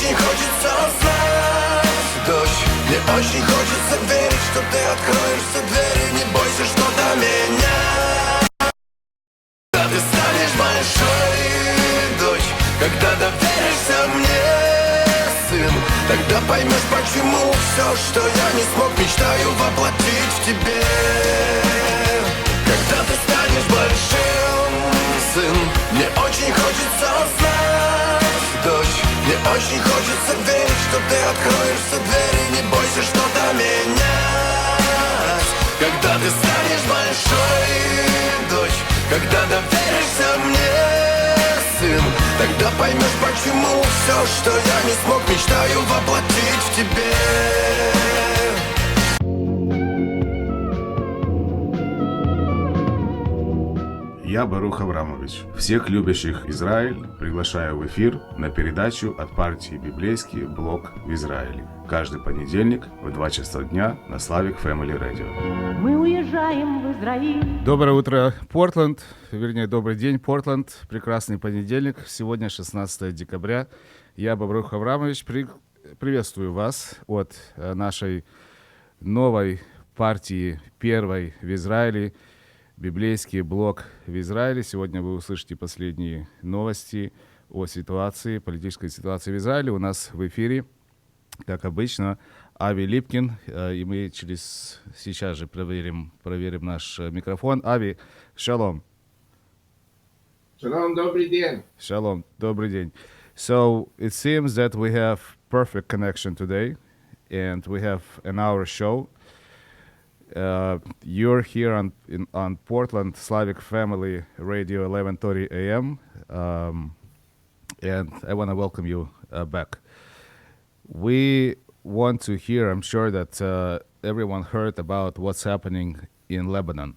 очень хочется знать, дочь. Мне очень хочется верить, что ты откроешь все двери. Не бойся что-то менять. Когда ты станешь большой, дочь, когда доверишься мне, сын, тогда поймешь, почему все, что я не смог, мечтаю воплотить в тебе. Когда ты станешь большим, сын, мне очень хочется знать, дочь. Мне очень хочется верить, что ты откроешь все двери. Не бойся что-то менять. Когда ты станешь большой, дочь, когда доверишься мне, сын, тогда поймешь, почему все, что я не смог, мечтаю воплотить в тебе. Я Барух Авраамович. Всех любящих Израиль приглашаю в эфир на передачу от партии «Библейский блок в Израиле». Каждый понедельник в 2 часа дня на Slavic Family Radio. Мы уезжаем в Израиль. Доброе утро, Портленд. Вернее, добрый день, Портленд. Прекрасный понедельник. Сегодня 16 декабря. Я, Барух Авраамович, приветствую вас от нашей новой партии «Первой» в Израиле. Библейский блок в Израиле. Сегодня вы услышите последние новости о ситуации, политической ситуации в Израиле. У нас в эфире, как обычно, Ави Липкин. И мы сейчас же проверим наш микрофон. Ави, шалом. Шалом, добрый день. Shalom, добрый день. So it seems that we have perfect connection today, and we have an hour show. You're here on Portland Slavic Family Radio 11:30 a.m. And I want to welcome you back. We want to hear. I'm sure that everyone heard about what's happening in Lebanon.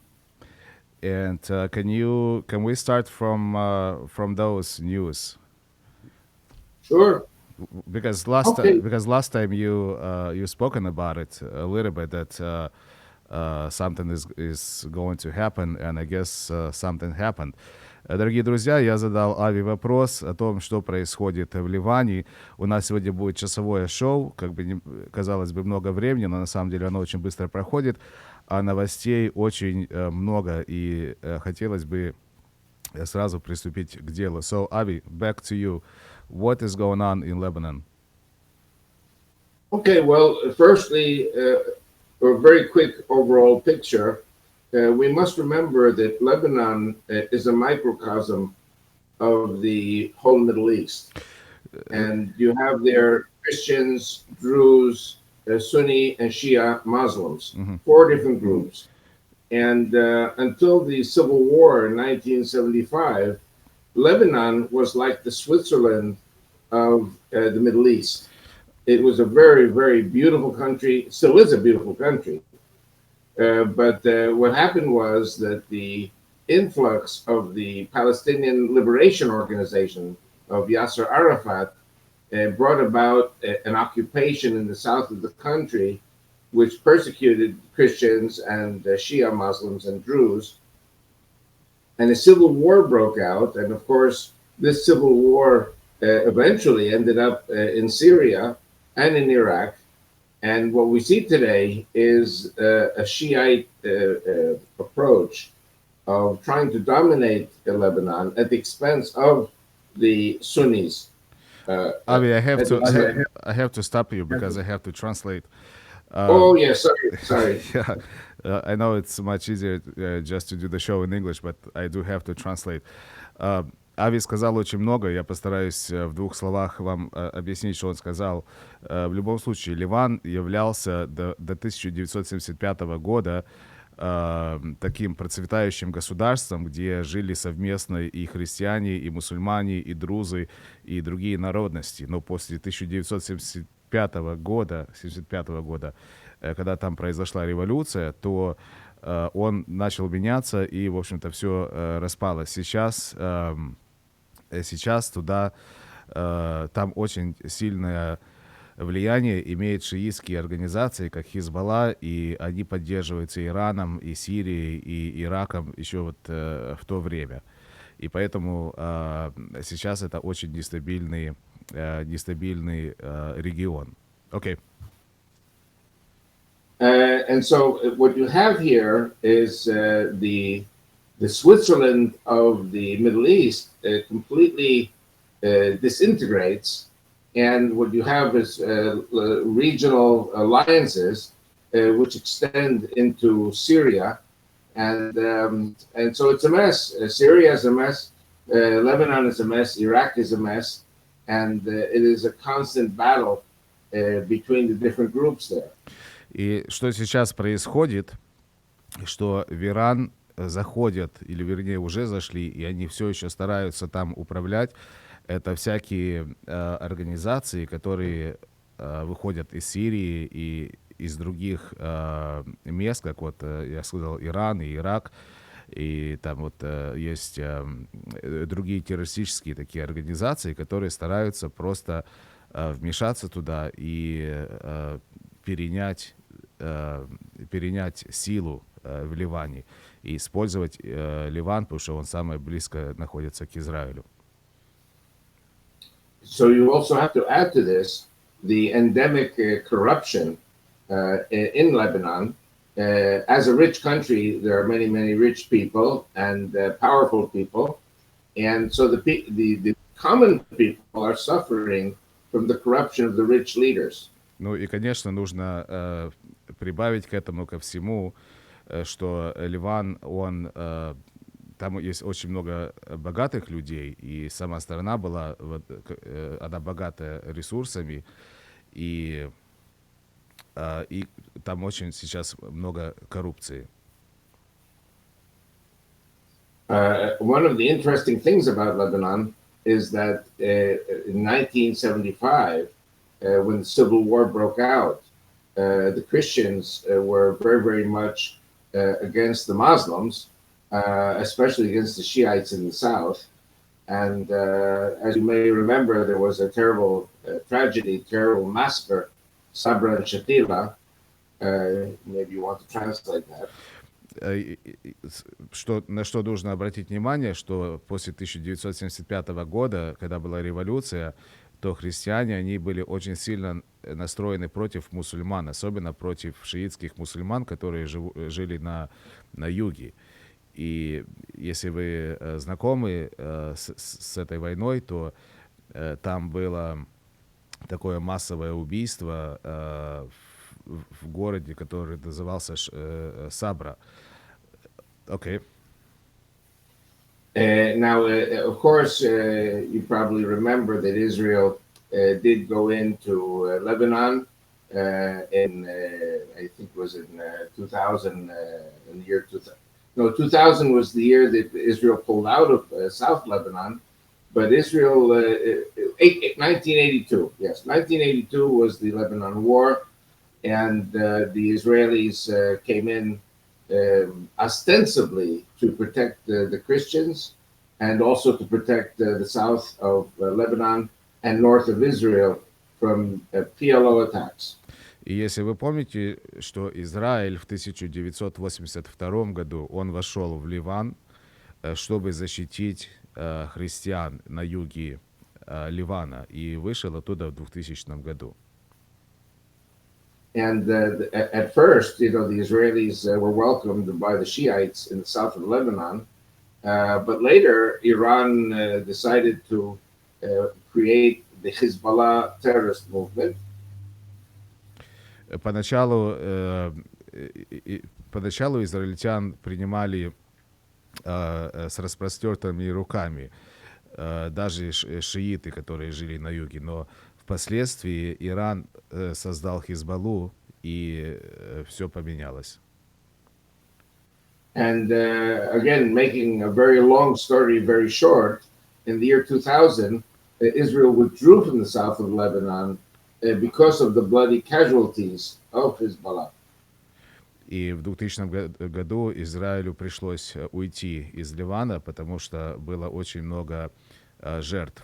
And can we start from those news? Sure. Because last time you spoken about it a little bit, that something is going to happen, and I guess something happened. Дорогие друзья, я задал Ави вопрос о том, что происходит в Ливане. У нас сегодня будет часовое шоу, как бы казалось бы много времени, но на самом деле оно очень быстро проходит, а новостей очень много, и хотелось бы сразу приступить к делу. So, Avi, back to you. What is going on in Lebanon? Okay, well, firstly, a very quick overall picture. We must remember that Lebanon is a microcosm of the whole Middle East. And you have there Christians, Druze, Sunni, and Shia Muslims, 4 different groups. And until the civil war in 1975, Lebanon was like the Switzerland of the Middle East. It was a very, very beautiful country, still is a beautiful country. But what happened was that the influx of the Palestinian Liberation Organization of Yasser Arafat brought about an occupation in the south of the country, which persecuted Christians and Shia Muslims and Druze. And a civil war broke out. And of course, this civil war eventually ended up in Syria and in Iraq. And what we see today is a Shiite approach of trying to dominate Lebanon at the expense of the Sunnis. Avi, I have to stop you because I have to translate. Sorry. Yeah, I know it's much easier just to do the show in English, but I do have to translate. Ави сказал очень много, я постараюсь в 2 словах вам объяснить, что он сказал. В любом случае, Ливан являлся до 1975 года таким процветающим государством, где жили совместно и христиане, и мусульмане, и друзы, и другие народности. Но после 1975 года, когда там произошла революция, то он начал меняться, и, в общем-то, все распалось. Сейчас туда, там очень сильное влияние имеют шиитские организации, как Хизбалла, и они поддерживаются Ираном, и Сирией, и Ираком еще вот в то время. И поэтому сейчас это очень нестабильный нестабильный регион. Окей. And so what you have here is the Switzerland of the Middle East completely disintegrates, and what you have is regional alliances which extend into Syria, and so it's a mess. Syria is a mess, Lebanon is a mess, Iraq is a mess, and it is a constant battle between the different groups there. И что сейчас происходит, что в Иран заходят, или вернее уже зашли, и они все еще стараются там управлять, это всякие организации, которые выходят из Сирии и из других мест, как вот я сказал, Иран и Ирак, и там вот есть другие террористические такие организации, которые стараются просто вмешаться туда и перенять силу в Ливане и использовать Ливан, потому что он самое близко находится к Израилю. So you also have to add to this the endemic corruption in Lebanon. As a rich country, there are many, many rich people and powerful people, and so the common people are suffering from the corruption of the rich leaders. Ну и, конечно, нужно прибавить к этому ко всему, что Ливан, там есть очень много богатых людей, и сама страна была, она богата ресурсами, и там очень сейчас много коррупции. One of the interesting things about Lebanon is that in 1975, when the Civil War broke out, the Christians were very, very much against the Muslims, especially against the Shiites in the south. And as you may remember, there was a terrible tragedy, terrible massacre, Sabra and Shatila. Maybe you want to translate that. На что нужно обратить внимание, что после 1975 года, когда была революция, то христиане, они были очень сильно настроены против мусульман, особенно против шиитских мусульман, которые жили на юге. И если вы знакомы с этой войной, то там было такое массовое убийство в городе, который назывался Сабра. Окей. Now, of course, you probably remember that Israel did go into Lebanon in, I think it was in 2000, in the year 2000. No, 2000 was the year that Israel pulled out of South Lebanon, but Israel, 1982, yes, 1982 was the Lebanon War, and the Israelis came in ostensibly to protect the Christians and also to protect the south of Lebanon and north of Israel from PLO attacks. И если вы помните, что Израиль в 1982 году, он вошел в Ливан, чтобы защитить христиан на юге Ливана, и вышел оттуда в 2000 году. And at first, the Israelis were welcomed by the Shiites in the south of Lebanon, but later Iran decided to create the Hezbollah terrorist movement. Поначалу израильтян принимали с распростертыми руками, даже шииты, которые жили на юге, но впоследствии Иран создал Хизбаллу, и все поменялось. And again, making a very long story very short, in the year 2000, Israel withdrew from the south of Lebanon because of the bloody casualties of Hezbollah. И в 2000 году Израилю пришлось уйти из Ливана, потому что было очень много жертв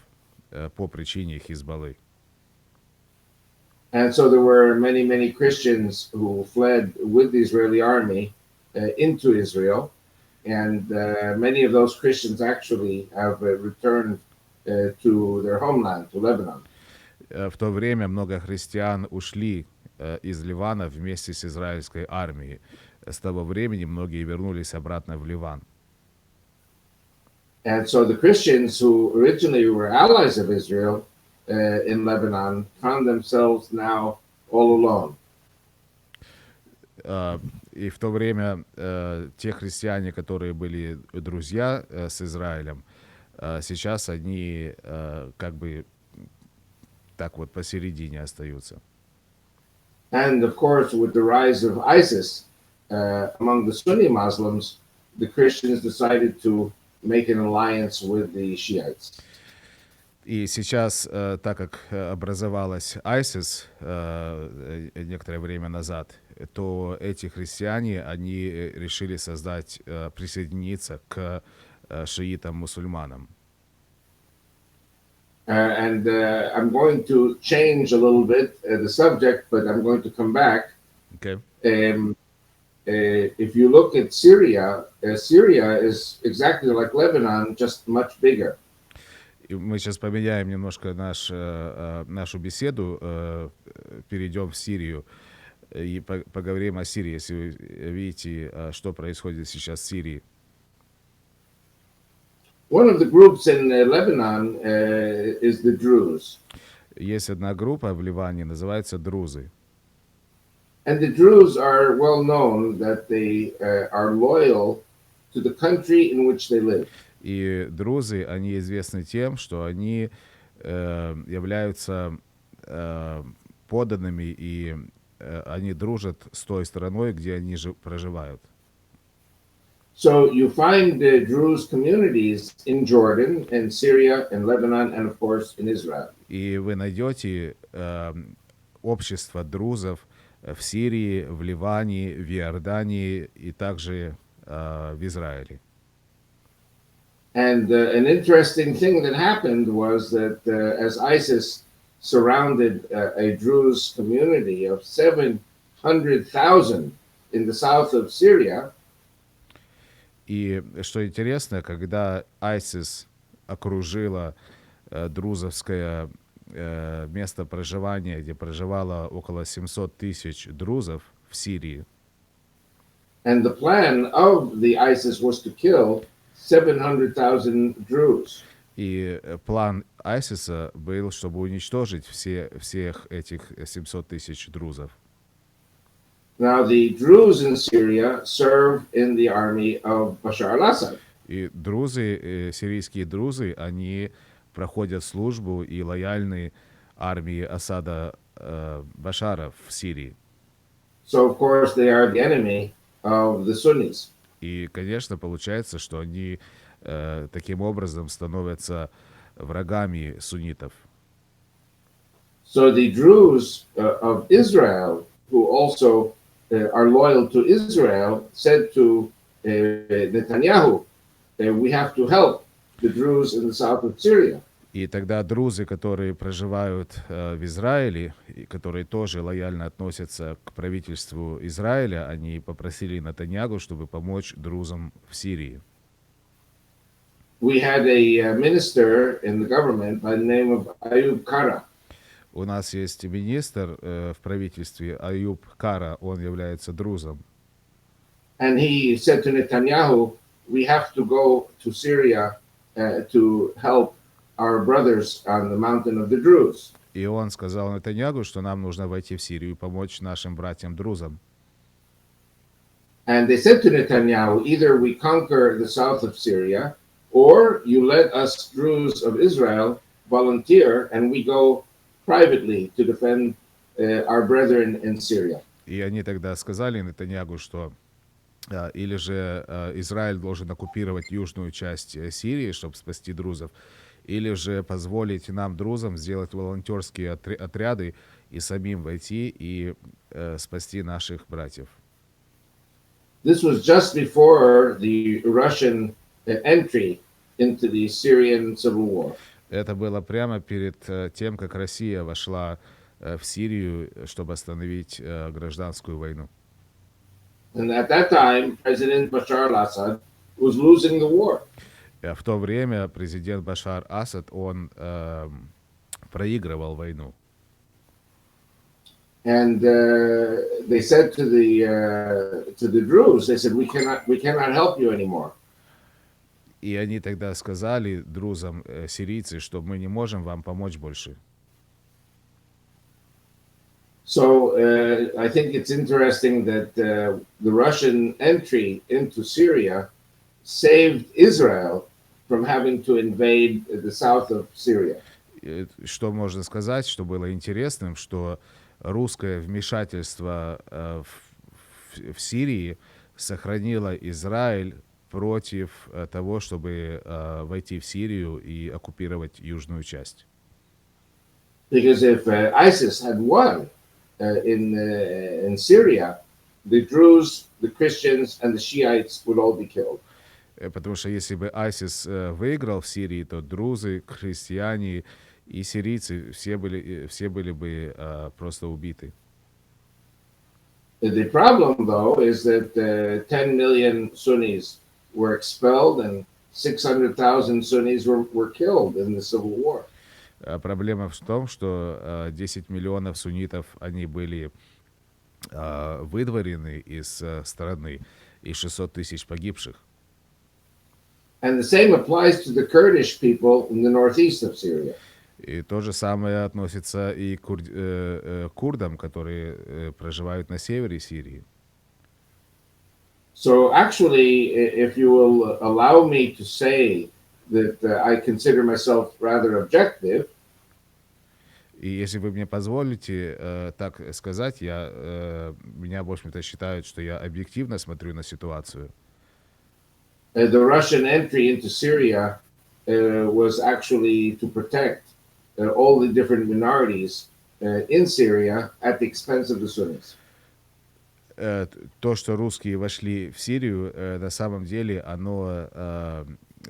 по причине Хизбаллы. And so there were many, many Christians who fled with the Israeli army into Israel, and many of those Christians actually have returned to their homeland, to Lebanon. В то время много христиан ушли из Ливана вместе с израильской армией. С того времени многие вернулись обратно в Ливан. And so the Christians who originally were allies of Israel in Lebanon found themselves now all alone. И в то время те христиане, которые были друзья с Израилем, сейчас они как бы так вот посередине остаются. And of course, with the rise of ISIS among the Sunni Muslims, the Christians decided to make an alliance with the Shiites. И сейчас, так как образовалась ISIS некоторое время назад, то эти христиане, они решили присоединиться к шиитам-мусульманам. And I'm going to change a little bit the subject, but I'm going to come back. Okay. If you look at Syria, Syria is exactly like Lebanon, just much bigger. И мы сейчас поменяем немножко нашу беседу, перейдем в Сирию и поговорим о Сирии, если вы видите, что происходит сейчас в Сирии. One of the groups in Lebanon is the Druze. Есть одна группа в Ливане, называется друзы. And the Druze are well known that they are loyal to the country in which they live. И друзы, они известны тем, что они являются подданными, и они дружат с той страной, где они проживают. So you find the Druze communities in Jordan, in Syria, in Lebanon, and of course in Israel. И вы найдете общество друзов в Сирии, в Ливане, в Иордании и также в Израиле. And an interesting thing that happened was that as ISIS surrounded a Druze community of 700,000 in the south of Syria. И что интересно, когда ISIS окружила друзовское место проживания, где проживало около 700 тысяч друзов в Сирии. And the plan of the ISIS was to kill 700,000 Druze. И план ISIS был, чтобы уничтожить всех этих 700 тысяч друзов. Now the Druze in Syria serve in the army of Bashar al-Assad. И сирийские друзы, они проходят службу и лояльны армии Асада Башара в Сирии. So of course they are the enemy of the Sunnis. И, конечно, получается, что они таким образом становятся врагами суннитов. So the Druze of Israel, who also are loyal to Israel, said to Netanyahu, we have to help the Druze in the south of Syria. И тогда друзы, которые проживают в Израиле, и которые тоже лояльно относятся к правительству Израиля, они попросили Нетаньяху, чтобы помочь друзам в Сирии. We had a minister in the government by the name of Ayub Kara. У нас есть министр в правительстве Аюб Кара, он является друзом. And he said to Netanyahu, we have to go to Syria to help our brothers on the mountain of the Druze. И он сказал Нетаньяху, что нам нужно войти в Сирию и помочь нашим братьям-друзам. And they said to Netanyahu, either we conquer the south of Syria, or you let us Druze of Israel volunteer and we go privately to defend our brethren in Syria. И они тогда сказали Нетаньяху, что или же Израиль должен оккупировать южную часть Сирии, чтобы спасти друзов, или же позволить нам, друзам, сделать волонтерские отряды и самим войти и спасти наших братьев. This was just before the Russian entry into the Syrian civil war. Это было прямо перед тем, как Россия вошла в Сирию, чтобы остановить гражданскую войну. And at that time, President Bashar al-Assad was losing the war. В то время президент Башар Асад, он проигрывал войну. And they said to the Druze, they said, we cannot help you anymore. И они тогда сказали друзам, сирийцы, что мы не можем вам помочь больше. So I think it's interesting that the Russian entry into Syria saved Israel from having to invade the south of Syria. Что можно сказать, что было интересным, что русское вмешательство в Сирии сохранило Израиль против того, чтобы войти в Сирию и оккупировать южную часть. Because if ISIS had won in Syria, the Druze, the Christians, and the Shiites would all be killed. Потому что если бы ISIS выиграл в Сирии, то друзы, христиане и сирийцы все были бы просто убиты. The problem, though, is that 10 million Sunnis were expelled and 600,000 Sunnis were killed in the civil war. Проблема в том, что 10 миллионов суннитов, они были выдворены из страны, и 600 тысяч погибших. And the same applies to the Kurdish people in the northeast of Syria. И то же самое относится и к курдам, которые проживают на севере Сирии. So actually, if you will allow me to say that I consider myself rather objective, И если вы мне позволите так сказать, меня, в общем-то, считают, что я объективно смотрю на ситуацию. the Russian entry into Syria was actually to protect all the different minorities in Syria at the expense of the Sunnis. То, что русские вошли в Сирию, на самом деле, оно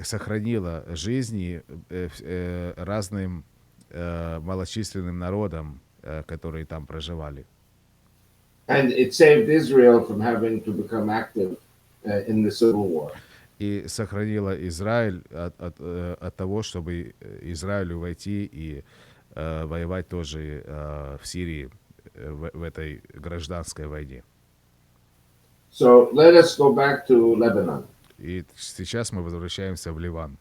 сохранило жизни разным малочисленным народам, которые там проживали. And it saved Israel from having to become active in the civil war. И сохранило Израиль от того, чтобы Израилю войти и воевать тоже в Сирии в этой гражданской войне. So let us go back to Lebanon. И сейчас мы возвращаемся в Ливан.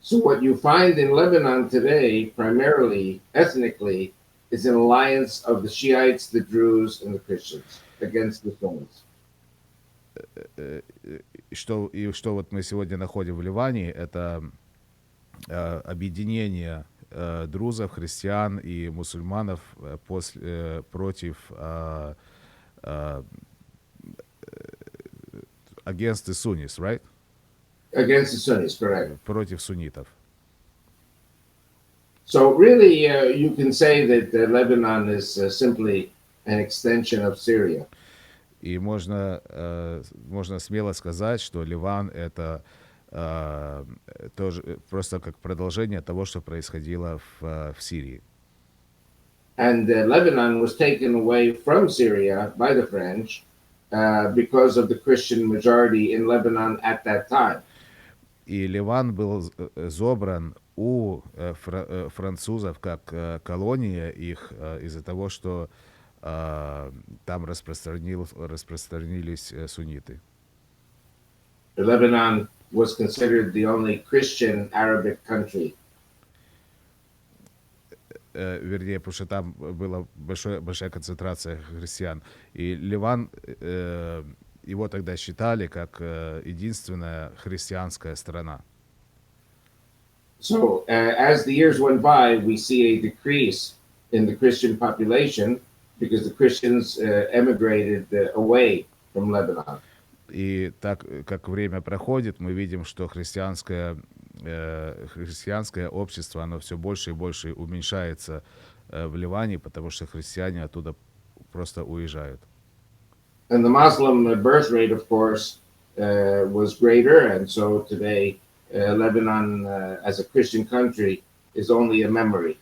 So what you find in Lebanon today, primarily ethnically, is an alliance of the Shiites, the Druze, and the Christians against the Sunnis. Что вот мы сегодня находим в Ливане, это объединение друзов, христиан и мусульманов против against the Sunnis, right? Against the Sunnis, correct. Против суннитов. So really, you can say that Lebanon is simply an extension of Syria. И можно смело сказать, что Ливан это тоже просто как продолжение того, что происходило в Сирии. And Lebanon was taken away from Syria by the French because of the Christian majority in Lebanon at that time. И Ливан был забран у французов как колония их из-за того, что там распространились сунниты. Lebanon was considered the only Christian Arabic country. Вернее, потому что там была большая концентрация христиан. И Ливан, его тогда считали как единственная христианская страна. So as the years went by, we see a decrease in the Christian population because the Christians emigrated away from Lebanon. И так как время проходит, мы видим, что христианское общество, оно все больше и больше уменьшается в Ливане, потому что христиане оттуда просто уезжают. And the Muslim birth rate, of course, was greater, and so today Lebanon, as a Christian country, is only a memory.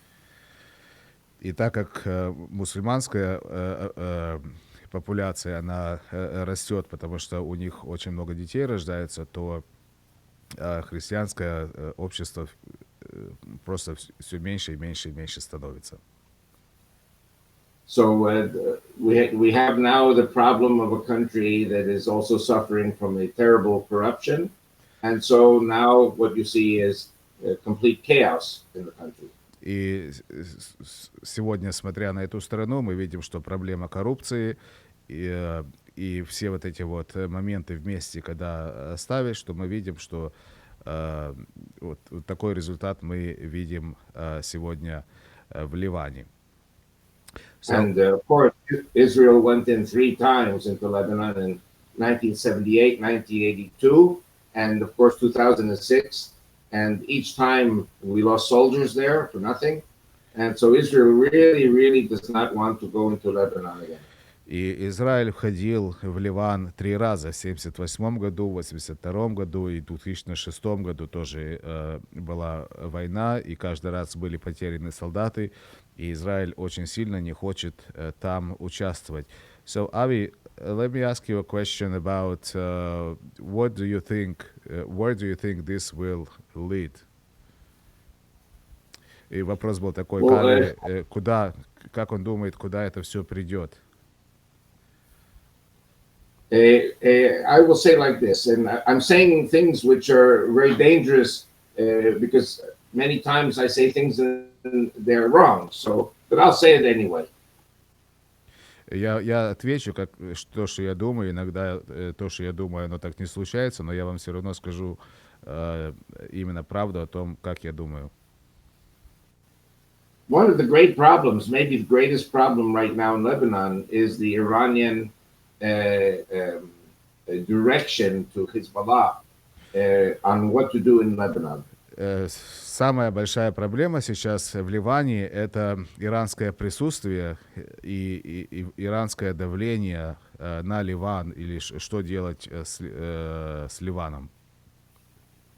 И так как мусульманская популяция, она растет, потому что у них очень много детей рождается, то христианское общество просто все меньше и меньше и меньше становится. So we have now the problem of a country that is also suffering from a terrible corruption, and so now what you see is complete chaos in the country. И сегодня, смотря на эту страну, мы видим, что проблема коррупции и все вот эти вот моменты вместе, когда ставишь, что мы видим, что вот такой результат мы видим сегодня в Ливане. And of course, Israel went in 3 times into Lebanon in 1978, 1982, and of course 2006. And each time we lost soldiers there for nothing. And so Israel really, really does not want to go into Lebanon again. И Израиль входил в Ливан 3 раза, в 1978 году, в 1982 году и в 2006 году тоже была война, и каждый раз были потеряны солдаты, и Израиль очень сильно не хочет там участвовать. So, Avi, let me ask you a question about what do you think, where do you think this will lead? И вопрос был такой, куда, как он думает, куда это все придет? I will say like this, and I'm saying things which are very dangerous because many times I say things and they're wrong. So, but I'll say it anyway. Я отвечу, как то, что я думаю. Иногда то, что я думаю, оно так не случается, но я вам все равно скажу именно правду о том, как я думаю. One of the great problems, maybe the greatest problem right now in Lebanon, is the Iranian direction to Hezbollah on what to do in Lebanon. Самая большая проблема сейчас в Ливане — это иранское присутствие и иранское давление на Ливан, или что делать с Ливаном.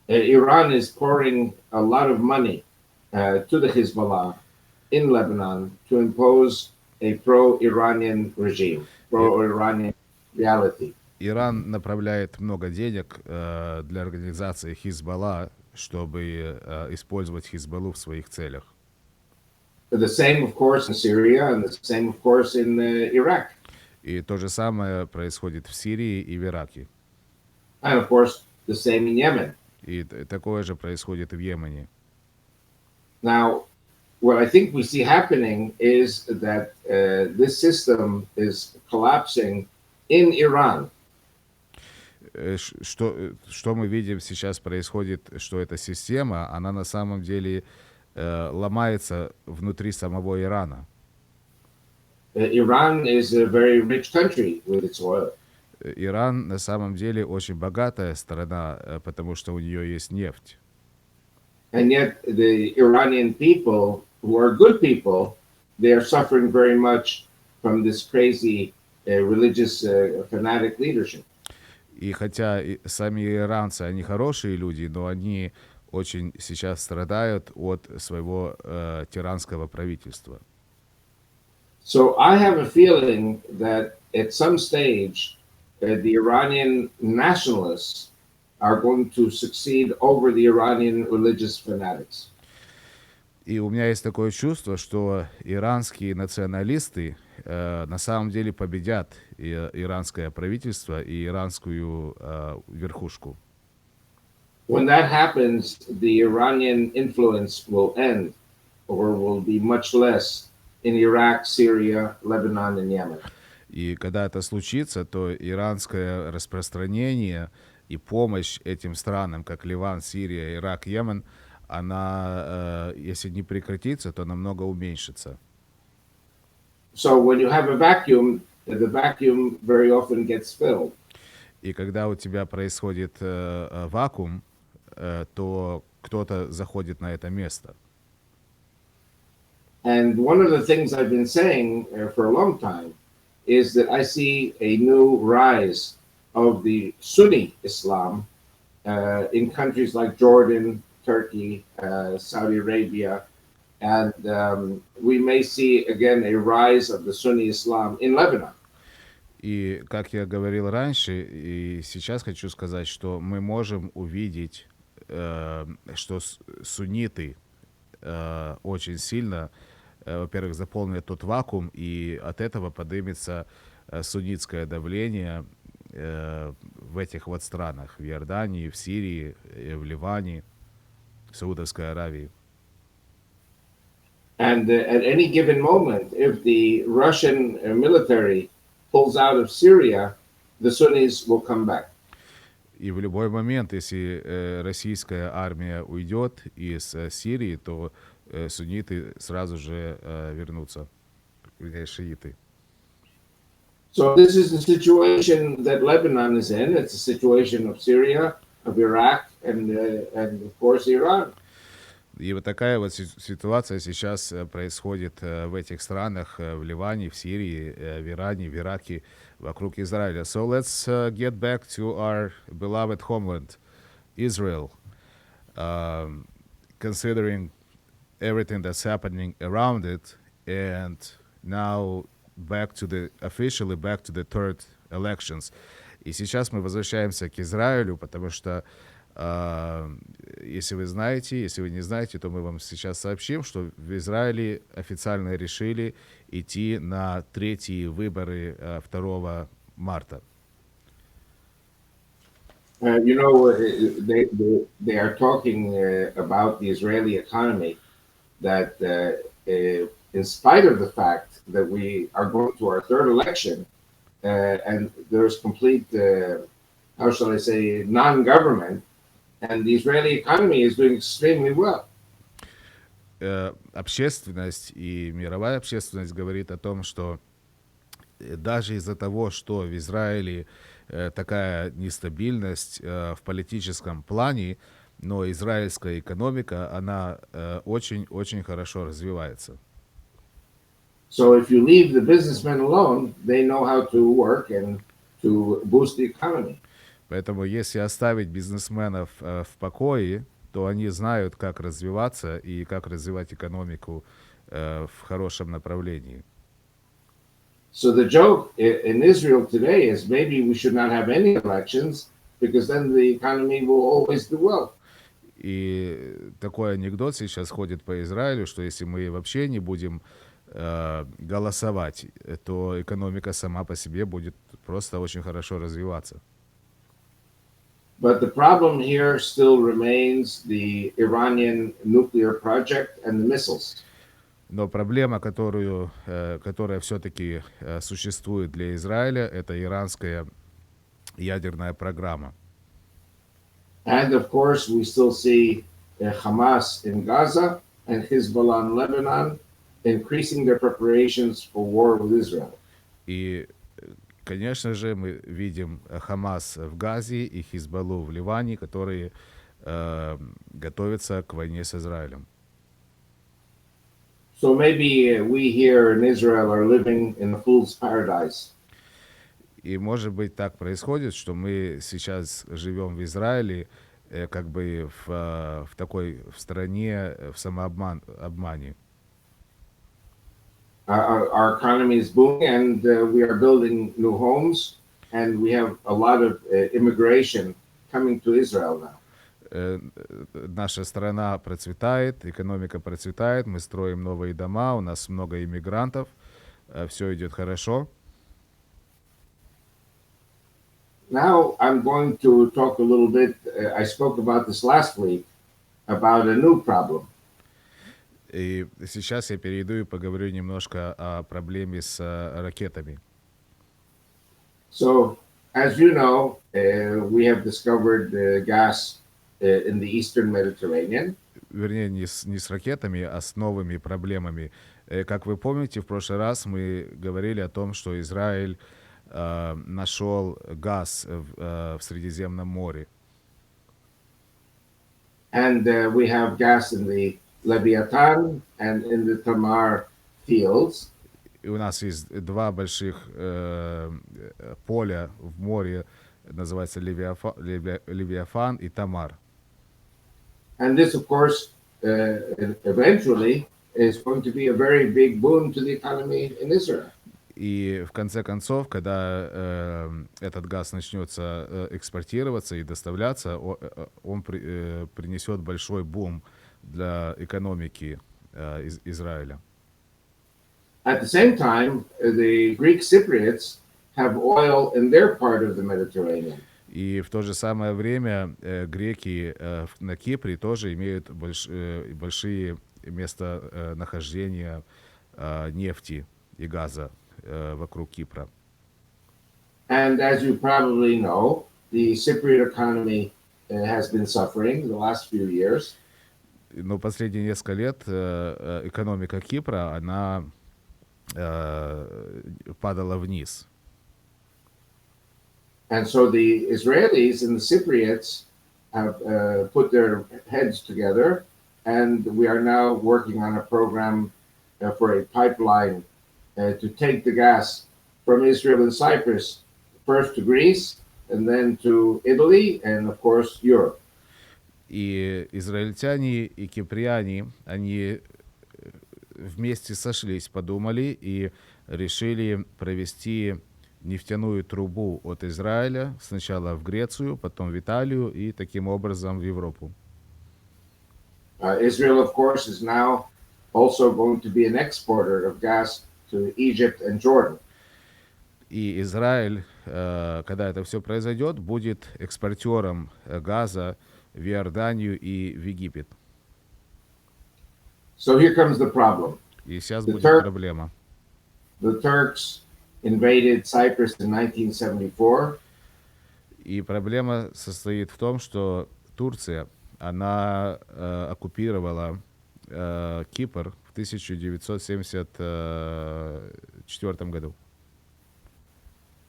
Iran is pouring a lot of money to the Hezbollah in Lebanon to impose a pro-Iranian regime, pro-Iranian reality. Иран направляет много денег для организации Хизбалла, чтобы использовать Хизбаллу в своих целях. The same, of course, in Syria, and the same, of course, in Iraq. И то же самое происходит в Сирии и в Ираке. And, of course, the same in Yemen. И такое же происходит в Йемене. Now, what I think we see happening is that this system is collapsing in Iran. Что мы видим сейчас происходит, что эта система, она на самом деле ломается внутри самого Ирана. Iran is a very rich country with its oil. Иран на самом деле очень богатая страна, потому что у нее есть нефть. And yet the Iranian people, who are good people, they are suffering very much from this crazy religious fanatic leadership. И хотя сами иранцы, они хорошие люди, но они очень сейчас страдают от своего тиранского правительства. So I have a feeling that at some stage the Iranian nationalists are going to succeed over the Iranian religious fanatics. И у меня есть такое чувство, что иранские националисты на самом деле победят иранское правительство и иранскую верхушку. When that happens, the Iranian influence will end or will be much less in Iraq, Syria, Lebanon, and Yemen. И когда это случится, то иранское распространение и помощь этим странам, как Ливан, Сирия, Ирак, Йемен, она, если не прекратится, то намного уменьшится. So when you have a vacuum, the vacuum very often gets filled. И когда у тебя происходит вакуум, то кто-то заходит на это место. And one of the things I've been saying for a long time is that I see a new rise of the Sunni Islam in countries like Jordan, Turkey, Saudi Arabia, and we may see again a rise of the Sunni Islam in Lebanon. И как я говорил раньше, и сейчас хочу сказать, что мы можем увидеть что сунниты очень сильно, во-первых, заполнят тот вакуум, и от этого поднимется суннитское давление в этих вот странах, в Иордании, в Сирии, в Ливане, в Саудовской Аравии. And at any given moment, if the Russian military pulls out of Syria, the Sunnis will come back. И в любой момент, если российская армия уйдет из Сирии, то сунниты сразу же вернутся, вернее, шииты. So this is the situation that Lebanon is in. It's a situation of Syria, of Iraq, and of course Iran. И вот такая вот ситуация сейчас происходит в этих странах, в Ливане, в Сирии, в Иране, в Ираке, вокруг Израиля. So let's get back to our beloved homeland, Israel. Considering everything that's happening around it, and now officially back to the third elections. И сейчас мы возвращаемся к Израилю, потому что если вы знаете, если вы не знаете, то мы вам сейчас сообщим, что в Израиле официально решили идти на третьи выборы 2 марта. You know, they are talking about the Israeli economy, that in spite of the fact that we are going to our third election, and there's complete, how shall I say, non-government, and the Israeli economy is doing extremely well. Общественность и мировая общественность говорит о том, что даже из-за того, что в Израиле такая нестабильность в политическом плане, но израильская экономика, она очень-очень хорошо развивается. So if you leave the businessmen alone, they know how to work and to boost the economy. Поэтому если оставить бизнесменов в покое, то они знают, как развиваться и как развивать экономику в хорошем направлении. So the joke in Israel today is maybe we should not have any elections because then the economy will always do well. И такой анекдот сейчас ходит по Израилю, что если мы вообще не будем голосовать, то экономика сама по себе будет просто очень хорошо развиваться. But the problem here still remains the Iranian nuclear project and the missiles. Но проблема, которая все-таки существует для Израиля, это иранская ядерная программа. And of course, we still see Hamas in Gaza and Hezbollah in Lebanon increasing their preparations for war with Israel. И, конечно же, мы видим Хамас в Газе и Хизбаллу в Ливане, которые готовятся к войне с Израилем. So maybe we here in Israel are living in a fool's paradise. И, может быть, так происходит, что мы сейчас живем в Израиле как бы в стране, в самообмане. Our economy is booming, and we are building new homes, and we have a lot of immigration coming to Israel now. Наша страна процветает, экономика процветает, мы строим новые дома, у нас много иммигрантов, все идет хорошо. Now I'm going to talk a little bit, I spoke about this last week, about a new problem. И сейчас я перейду и поговорю немножко о проблеме с ракетами. So, as you know, we have discovered gas in the Eastern Mediterranean. Вернее, не с ракетами, а с новыми проблемами. Как вы помните, в прошлый раз мы говорили о том, что Израиль нашел газ в Средиземном море. And we have gas in the Leviathan and in the Tamar fields. И у нас есть два больших поля в море, называется Левиафан и Тамар. And this, of course, eventually is going to be a very big boon to the economy in Israel. И в конце концов, когда этот газ начнется экспортироваться и доставляться, он принесет большой бум для экономики Израиля. At the same time, the Greek Cypriots have oil in their part of the Mediterranean. И в то же самое время греки на Кипре тоже имеют большие местонахождения нефти и газа вокруг Кипра. And as you probably know, the Cypriot economy has been suffering the last few years. Но последние несколько лет экономика Кипра, она падала вниз. And so the Israelis and the Cypriots have put their heads together, and we are now working on a program for a pipeline to take the gas from Israel and Cyprus, first to Greece, and then to Italy, and of course Europe. И израильтяне и киприане, они вместе сошлись, подумали и решили провести нефтяную трубу от Израиля сначала в Грецию, потом в Италию и таким образом в Европу. Israel, of course, is now also going to be an exporter of gas to Egypt and Jordan. И Израиль, когда это все произойдет, будет экспортером газа в Иорданию и в Египет. So here comes the problem. И сейчас The будет Turk- проблема. The Turks invaded Cyprus in 1974. И проблема состоит в том, что Турция, она оккупировала Кипр в 1974 году.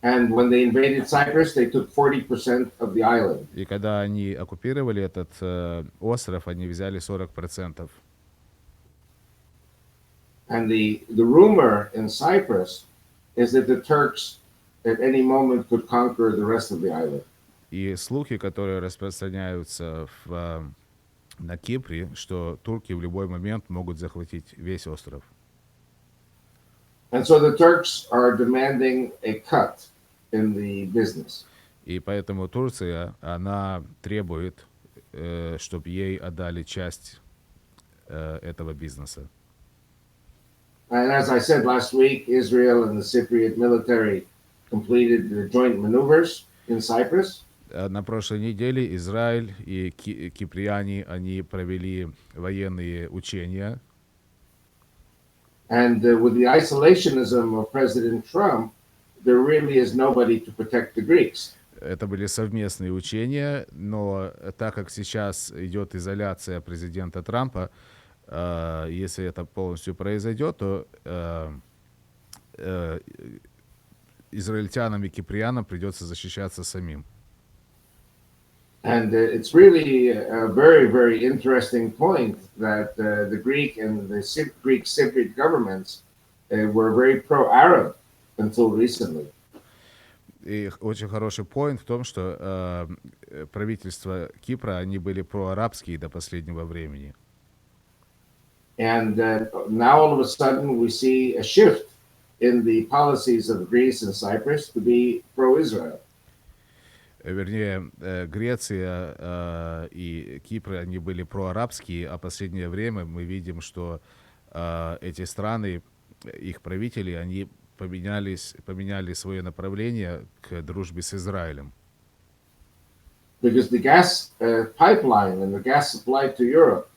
And when they invaded Cyprus, they took 40% of the island. И когда они оккупировали этот остров, они взяли 40%. And the rumor in Cyprus is that the Turks at any moment could conquer the rest of the island. И слухи, которые распространяются на Кипре, что турки в любой момент могут захватить весь остров. And so the Turks are demanding a cut in the business. И поэтому Турция, она требует, чтобы ей отдали часть этого бизнеса. And as I said last week, Israel and the Cypriot military completed the joint maneuvers in Cyprus. На прошлой неделе Израиль и киприане, они провели военные учения. And with the isolationism of President Trump, there really is nobody to protect the Greeks. Это были совместные учения, но так как сейчас идет изоляция президента Трампа, если это полностью произойдет, то израильтянам и киприанам придется защищаться самим. And it's really a very, very interesting point that the Greek and the Greek Cypriot governments were very pro-Arab until recently. И очень хороший поинт в том, что правительство Кипра, они были проарабские до последнего времени. And now all of a sudden we see a shift in the policies of Greece and Cyprus to be pro-Israel. Вернее, Греция и Кипр, они были проарабские, а в последнее время мы видим, что эти страны, их правители, они поменяли свое направление к дружбе с Израилем. Because the gas pipeline and the gas supply to Europe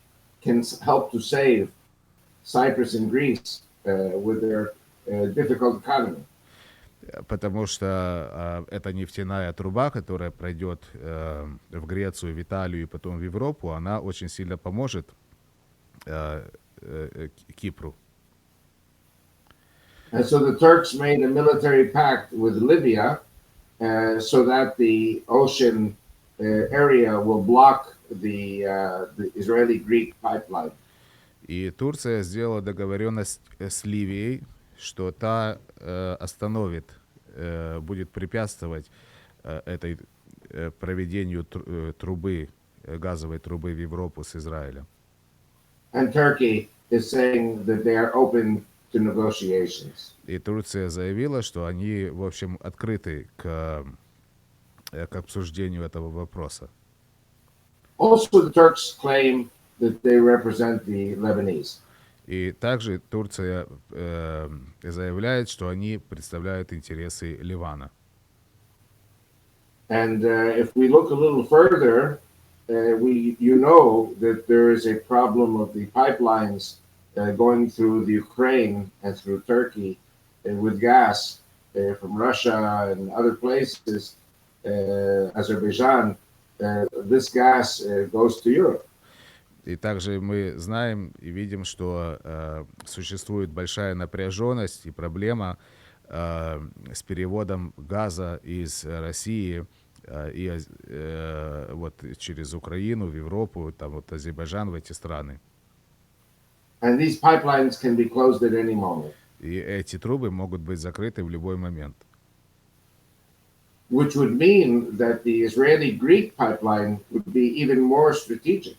can help to save Cyprus and Greece with their difficult economy. Потому что эта нефтяная труба, которая пройдет в Грецию, в Италию и потом в Европу, она очень сильно поможет Кипру. And so the Turks made a military pact with Libya so that the ocean area will block the Israeli-Greek pipeline. И Турция сделала договоренность с Ливией, что та остановит, будет препятствовать этой проведению трубы, газовой трубы в Европу с Израилем. And Turkey is saying that they are open to negotiations. И Турция заявила, что они, в общем, открыты к обсуждению этого вопроса. Also, the Turks claim that they represent the Lebanese. И также Турция заявляет, что они представляют интересы Ливана. And if we look a little further, you know that there is a problem of the pipelines going through the Ukraine and through Turkey with gas from Russia and other places, Azerbaijan. This gas goes to Europe. И также мы знаем и видим, что существует большая напряженность и проблема с переводом газа из России и вот через Украину в Европу, там вот Азербайджан, в эти страны. And these pipelines can be closed at any moment. И эти трубы могут быть закрыты в любой момент. Which would mean that the Israeli-Greek pipeline would be even more strategic.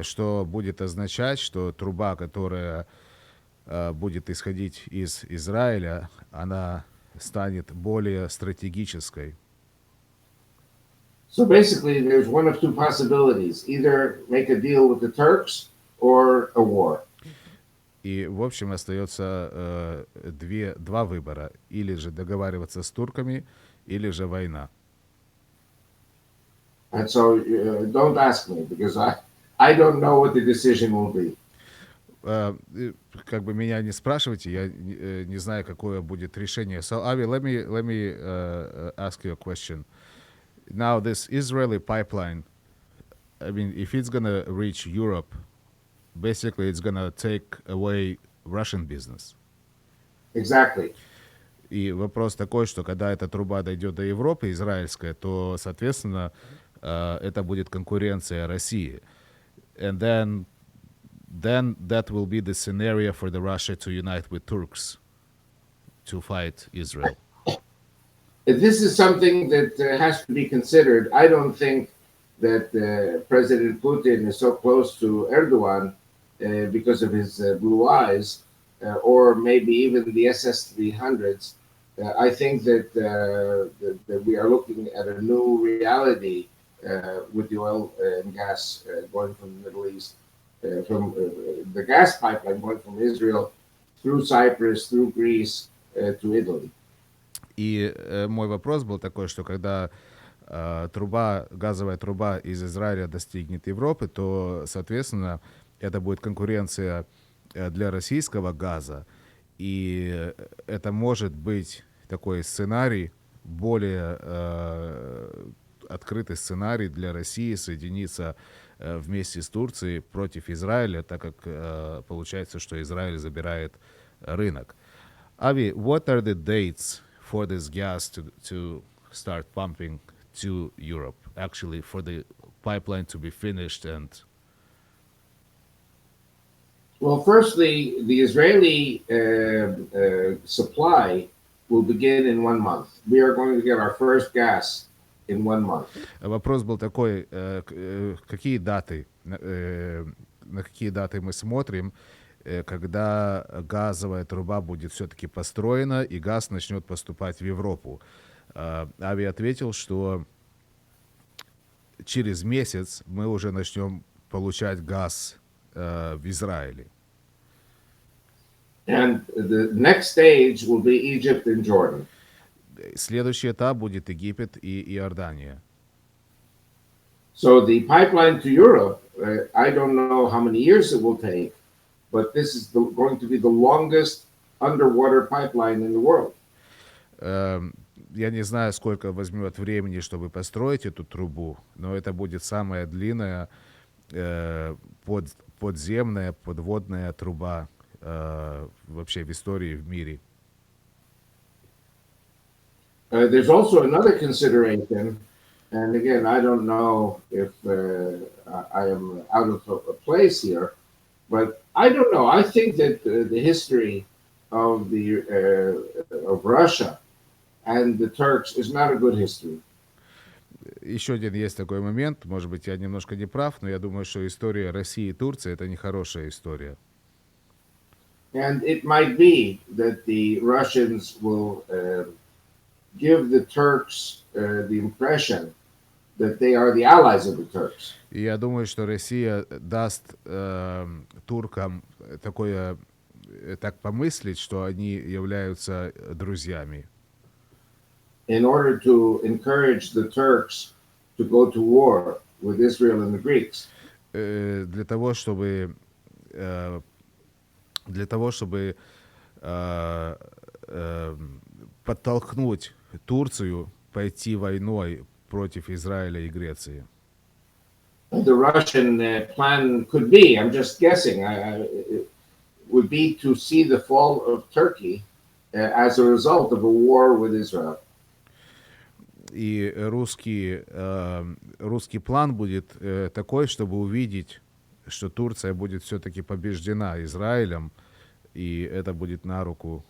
Что будет означать, что труба, которая будет исходить из Израиля, она станет более стратегической. So basically, there's one of two possibilities: either make a deal with the Turks or a war. И, в общем, остается два выбора. Или же договариваться с турками, или же война. And so don't ask me, because I don't know what the decision will be. Как бы меня не спрашивайте, я не знаю, какое будет решение. So, Avi, let me ask you a question. Now, this Israeli pipeline, I mean, if it's gonna reach Europe, basically it's gonna take away Russian business. Exactly. И вопрос такой, что когда эта труба дойдет до Европы, израильская, то, соответственно, это будет конкуренция России. And then that will be the scenario for the Russia to unite with Turks to fight Israel. This is something that has to be considered. I don't think that President Putin is so close to Erdogan because of his blue eyes, or maybe even the SS-300s. I think that we are looking at a new reality with the oil and gas going from the Middle East, from the gas pipeline going from Israel through Cyprus, through Greece, to Italy. И мой вопрос был такой, что когда газовая труба из Израиля достигнет Европы, то, соответственно, это будет конкуренция для российского газа. И это может быть такой сценарий, более открытый сценарий для России соединиться вместе с Турцией против Израиля, так как получается, что Израиль забирает рынок. Avi, what are the dates for this gas to start pumping to Europe? Actually, for the pipeline to be finished and... Well, firstly, the Israeli supply will begin in 1 month. We are going to get our first gas in 1 month. Вопрос был такой, какие даты, на какие даты мы смотрим, когда газовая труба будет все-таки построена и газ начнет поступать в Европу. Ави ответил, что через месяц мы уже начнем получать газ в Израиле. And the next stage will be Egypt and Jordan. Следующий этап будет Египет и Иордания. So the pipeline to Europe, I don't know how many years it will take, but this is going to be the longest underwater pipeline in the world. Я не знаю, сколько возьмет времени, чтобы построить эту трубу, но это будет самая длинная подземная, подводная труба вообще в истории, в мире. There's also another consideration, and again, I don't know if I am out of place here, but I don't know. I think that the history of of Russia and the Turks is not a good history. Еще один есть такой момент, может быть, я немножко не прав, но я думаю, что история России и Турции — это нехорошая история. And it might be that the Russians will give the Turks the impression that they are the allies of the Turks. И я думаю, что Россия даст туркам такое, так помыслить, что они являются друзьями. In order to encourage the Turks to go to war with Israel and the Greeks. Для того, чтобы подтолкнуть Турцию пойти войной против Израиля и Греции. The Russian plan could be, I'm just guessing, would be to see the fall of Turkey as a result of a war with Israel. И русский план будет такой, чтобы увидеть, что Турция будет все-таки побеждена Израилем, и это будет на руку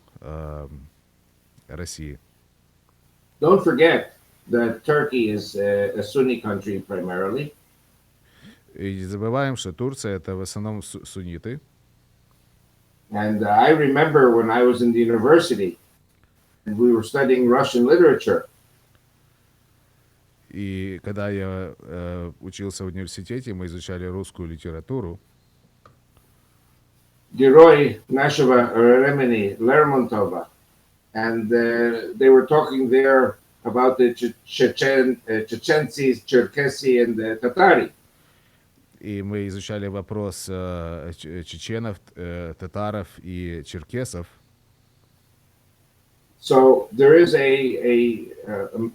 России. Don't forget that Turkey is a Sunni country primarily. И не забываем, что Турция это в основном сунниты. And I remember when I was in the university and we were studying Russian literature. И когда я учился в университете, мы изучали русскую литературу. Герой нашего времени Лермонтова. And they were talking there about the Chechenцы, Черкесы and the Татари. И мы изучали вопрос чеченов, татаров и черкесов. So there is a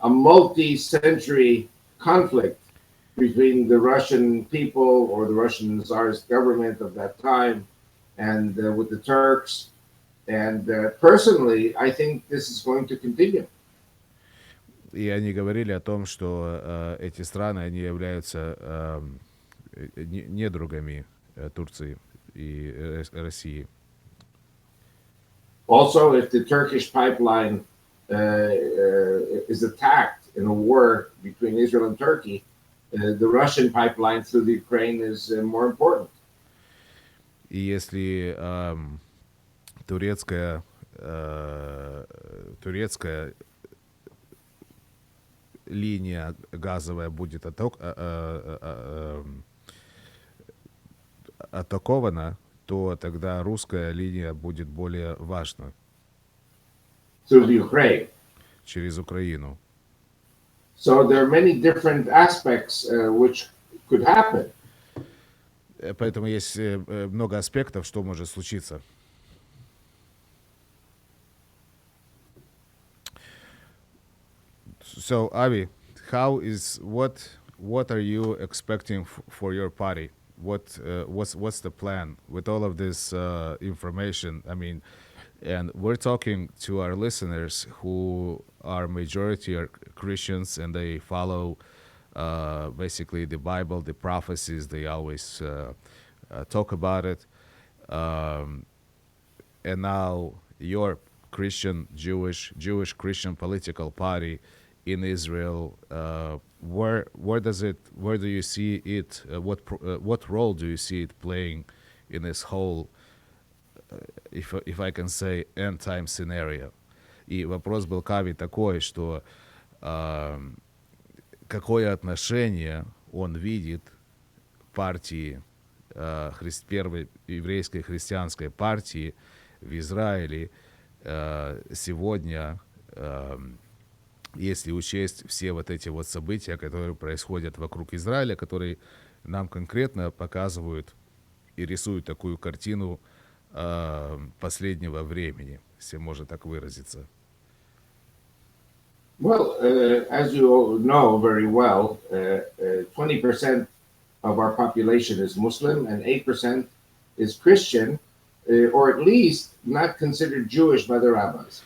multi-century conflict between the Russian people or the Russian Tsarist government of that time and with the Turks. And personally, I think this is going to continue. И они говорили о том, что эти страны, они являются недругами Турции и России. Also, if the Turkish pipeline is attacked in a war between Israel and Turkey, the Russian pipeline through the Ukraine is more important. И если турецкая линия газовая будет атакована, то тогда русская линия будет более важна. Through the Ukraine. Через Украину. So there are many different aspects which could happen. Поэтому есть много аспектов, что может случиться. So, Avi, what are you expecting for your party? What's the plan with all of this information? I mean, and we're talking to our listeners who are majority are Christians and they follow basically the Bible, the prophecies. They always talk about it. And now your Christian, Jewish Christian political party in Israel, where do you see it? What role do you see it playing in this whole, if I can say, end time scenario? И вопрос был к Ави такой, что какое отношение он видит партии первой еврейской христианской партии в Израиле сегодня, если учесть все вот эти вот события, которые происходят вокруг Израиля, которые нам конкретно показывают и рисуют такую картину последнего времени, если можно так выразиться. Well, as you know very well, 20% of our population is Muslim and 8% is Christian, or at least not considered Jewish by the rabbis.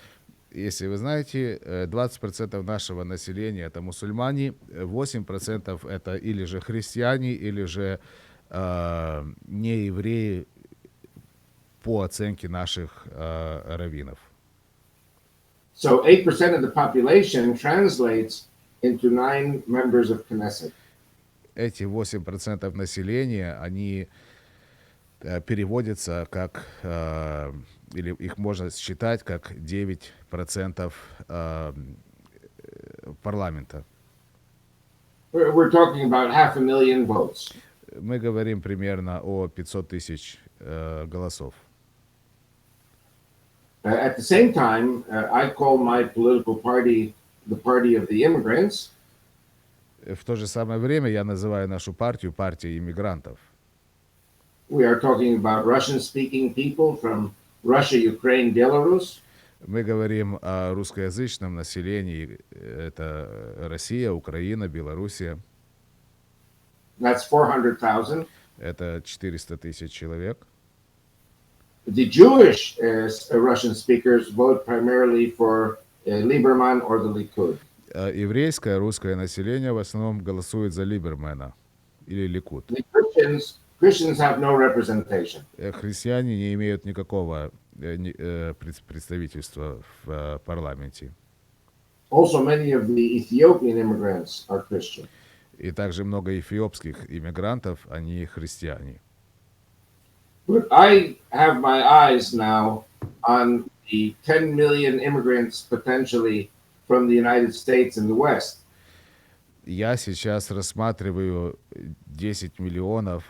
Если вы знаете, 20% нашего населения это мусульмане, 8% это или же христиане, или же не евреи по оценке наших раввинов. So 8% of the population translates into 9 members of Knesset. Эти 8% населения, они переводится как, или их можно считать как 9% парламента. We're talking about 500,000 votes. Мы говорим примерно о 500 тысяч голосов. At the same time, I call my political party the party of the immigrants. В то же самое время я называю нашу партию партией иммигрантов. We are talking about Russian-speaking people from Russia, Ukraine, Belarus. Мы говорим о русскоязычном населении. Это Россия, Украина, Белоруссия. That's 400,000. Это 400 тысяч человек. The Jewish Russian speakers vote primarily for Lieberman or the Likud. Еврейское русское население в основном голосует за Либермана или Ликуд. The Christians have no representation. Христиане не имеют никакого представительства в парламенте. Also, many of the Ethiopian immigrants are Christian. И также много эфиопских иммигрантов, они христиане. But I have my eyes now on the 10 million immigrants potentially from the United States and the West. Я сейчас рассматриваю 10 миллионов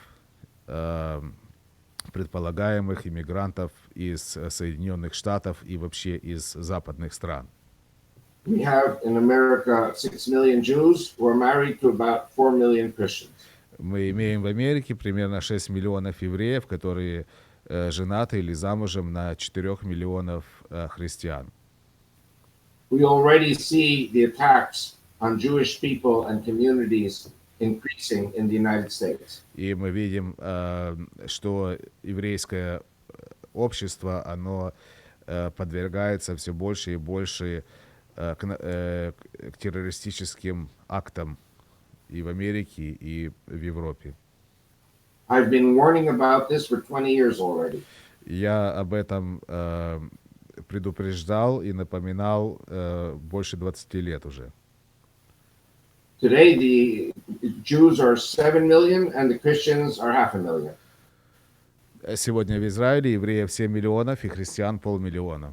предполагаемых иммигрантов из Соединенных Штатов и вообще из западных стран. We have in America 6 million Jews who are married to about 4 million Christians. Мы имеем в Америке примерно 6 миллионов евреев, которые женаты или замужем на 4 миллионов христиан. We already see the attacks on Jewish people and communities increasing in the United States. И мы видим, что еврейское общество, оно подвергается все больше и больше к террористическим актам и в Америке, и в Европе. I've been warning about this for 20 years already. Я об этом предупреждал и напоминал больше 20 лет уже. Today, the Jews are 7 million and the Christians are 500,000. Сегодня в Израиле евреев 7 миллионов и христиан 500 000.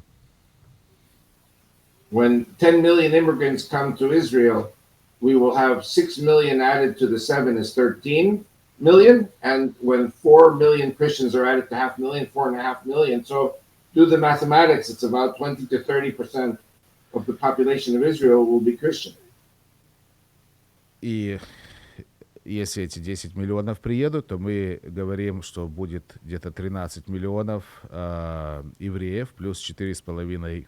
When 10 million immigrants come to Israel, we will have 6 million added to the 7 is 13 million. And when 4 million Christians are added to 500,000, 4.5 million. So do the mathematics, it's about 20 to 30% of the population of Israel will be Christian. И если эти 10 миллионов приедут, то мы говорим, что будет где-то 13 миллионов евреев плюс 4,5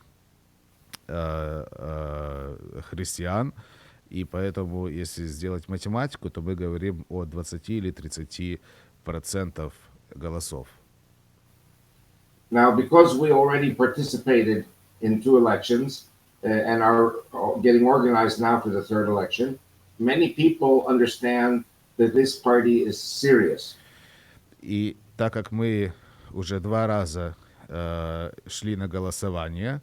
христиан. И поэтому, если сделать математику, то мы говорим о 20 или 30% голосов. Now, because we already participated in 2 elections and are getting organized now for the 3rd election, many people understand that this party is serious. И так как мы уже 2 раза шли на голосование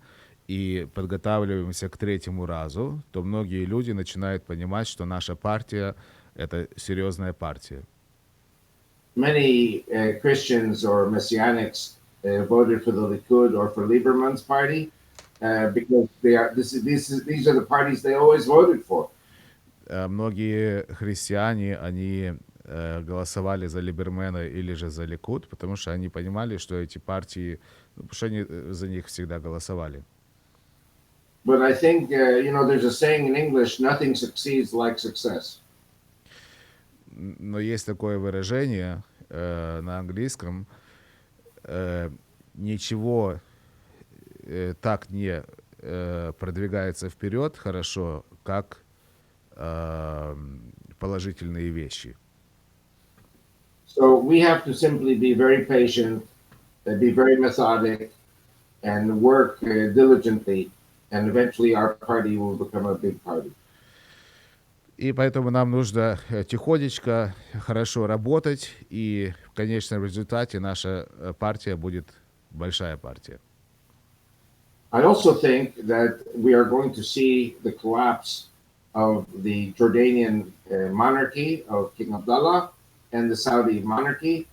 и подготавливаемся к 3-му разу, то многие люди начинают понимать, что наша партия — это серьезная партия. Many Christians or Messianics voted for the Likud or for Lieberman's party because these are the parties they always voted for. Многие христиане, они голосовали за Либермена или же за Ликуд, потому что они понимали, что эти партии, потому что они за них всегда голосовали. But I think, there's a saying in English, nothing succeeds like success. Но есть такое выражение на английском, ничего так не продвигается вперед хорошо, как положительные вещи. So we have to simply be very patient, be very methodic, and work diligently, and eventually our party will become a big party. И поэтому нам нужно тихонечко, хорошо работать, и в конечном результате наша партия будет большая партия. I also think that we are going to see the collapse of the Jordanian monarchy of King Abdullah and the Saudi monarchy,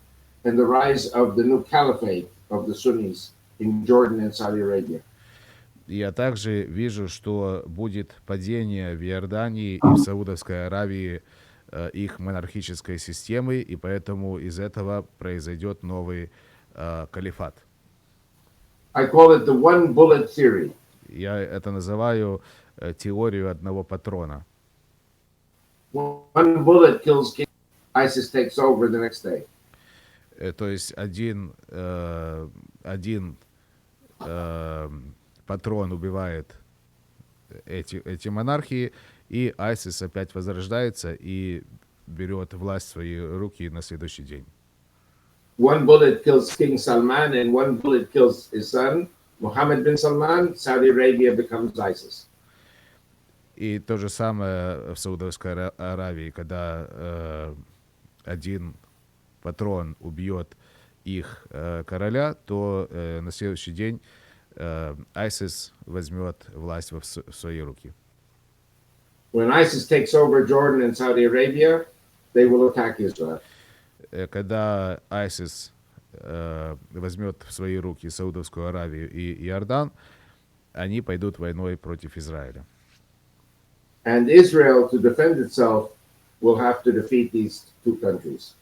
and the rise of the new caliphate of the Sunnis in Jordan and Saudi Arabia. Я также вижу, что будет падение в Иордании и в Саудовской Аравии их монархической системы, и поэтому из этого произойдет новый калифат. I call it the one bullet theory. Я это называю теорию одного патрона. One bullet kills king, ISIS takes over the next day. То есть один патрон убивает эти монархии, и ISIS опять возрождается и берет власть в свои руки на следующий день. One bullet kills King Salman, and one bullet kills his son, Mohammed bin Salman. Saudi Arabia becomes ISIS. И то же самое в Саудовской Аравии, когда один патрон убьет их короля, то на следующий день ISIS возьмет власть в свои руки. When ISIS takes over Jordan and Saudi Arabia, they will attack Israel. Когда ISIS возьмет в свои руки Саудовскую Аравию и Иордан, они пойдут войной против Израиля. And Israel, to defend itself, will have to defeat these two countries.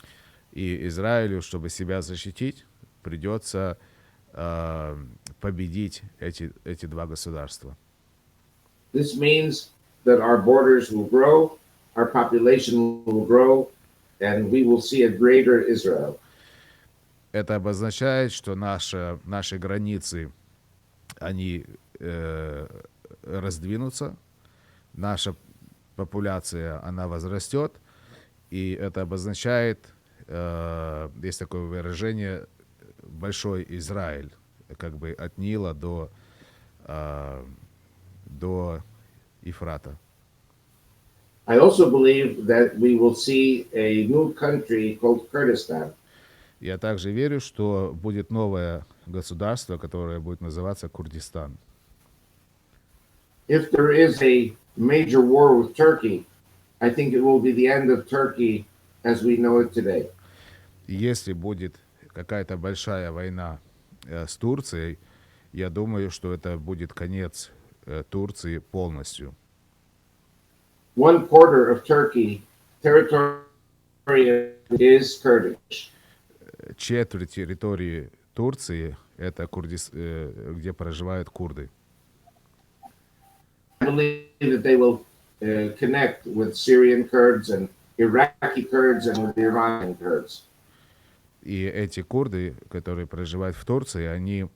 И Израилю, чтобы себя защитить, придется победить эти два государства. This means that our borders will grow, our population will grow, and we will see a greater Israel. Это обозначает, что наши границы, они раздвинутся, наша популяция, она возрастет, и это обозначает, есть такое выражение, большой Израиль, как бы от Нила до Ефрата. I also believe that we will see a new country called Kurdistan. Я также верю, что будет новое государство, которое будет называться Курдистан. If there is a major war with Turkey, I think it will be the end of Turkey as we know it today. Если будет какая-то большая война с Турцией, я думаю, что это будет конец Турции полностью. 1/4 of Turkey territory is Kurdish. Четверть территории Турции это где проживают курды. I believe that they will connect with Syrian Kurds and Iraqi Kurds and with the Iranian Kurds. И эти курды, которые проживают в Турции, они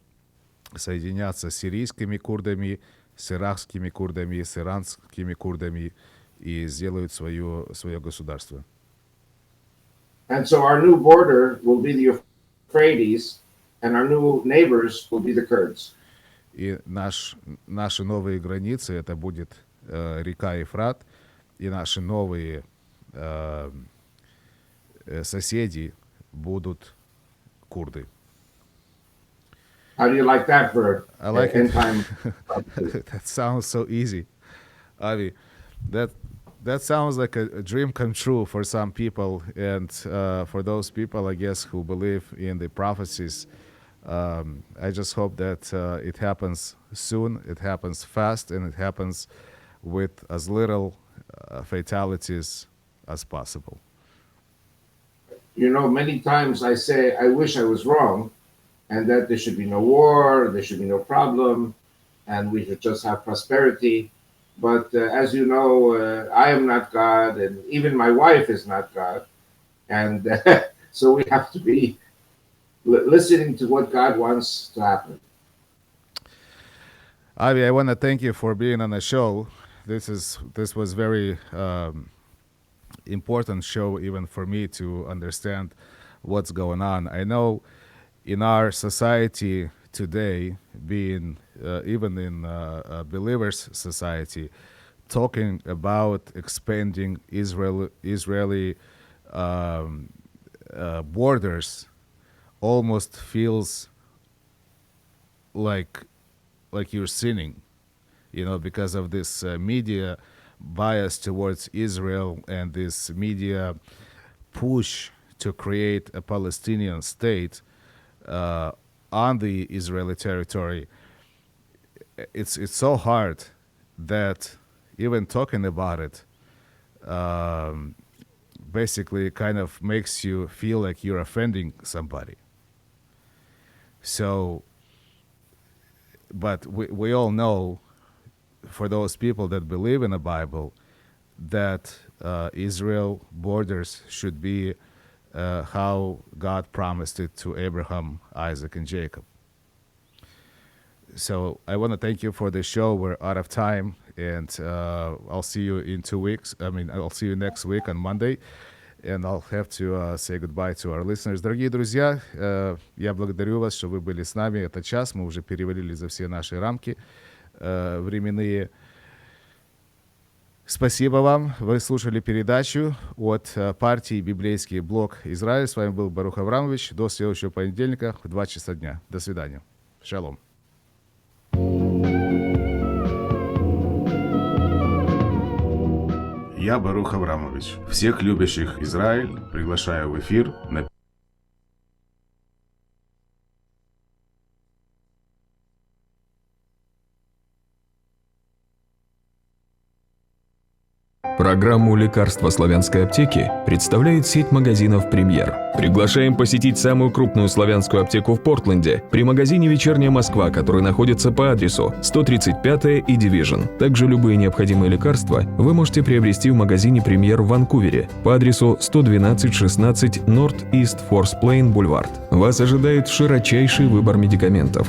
соединятся с сирийскими курдами, с иракскими курдами, с иранскими курдами и сделают свое государство. And so our new border will be the Euphrates, and our new neighbors will be the Kurds. И наши новые границы, это будет река Ефрат, и наши новые соседи будут курды. How do you like that for I like end it. time? That sounds so easy. Avi, that sounds like a dream come true for some people, and for those people, I guess, who believe in the prophecies. I just hope that it happens soon, it happens fast, and it happens with as little fatalities as possible. You know, many times I say, I wish I was wrong, and that there should be no war, there should be no problem, and we should just have prosperity. But as you know, I am not God, and even my wife is not God. And so we have to be listening to what God wants to happen. Avi, I want to thank you for being on the show. This was very important show even for me to understand what's going on. I know in our society today, being even in believers' society, talking about expanding Israeli borders almost feels like you're sinning, you know, because of this media bias towards Israel and this media push to create a Palestinian state on the Israeli territory, it's so hard that even talking about it basically kind of makes you feel like you're offending somebody. So, but we all know, for those people that believe in the Bible, that Israel borders should be how God promised it to Abraham, Isaac, and Jacob. So I want to thank you for the show. We're out of time, and I'll see you in 2 weeks. I'll see you next week on Monday, and I'll have to say goodbye to our listeners. Дорогие друзья, я благодарю вас, что вы были с нами. Это час, мы уже перевалили за все наши рамки временные. Спасибо вам. Вы слушали передачу от партии «Библейский блок Израиль». С вами был Барух Авраамович. До следующего понедельника в 2 часа дня. До свидания. Шалом. Я Барух Авраамович. Всех любящих Израиль приглашаю в эфир на Программу «Лекарства славянской аптеки» представляет сеть магазинов «Премьер». Приглашаем посетить самую крупную славянскую аптеку в Портленде при магазине «Вечерняя Москва», который находится по адресу 135-я и Division. Также любые необходимые лекарства вы можете приобрести в магазине «Премьер» в Ванкувере по адресу 112-16 North East Force Plain Boulevard. Вас ожидает широчайший выбор медикаментов.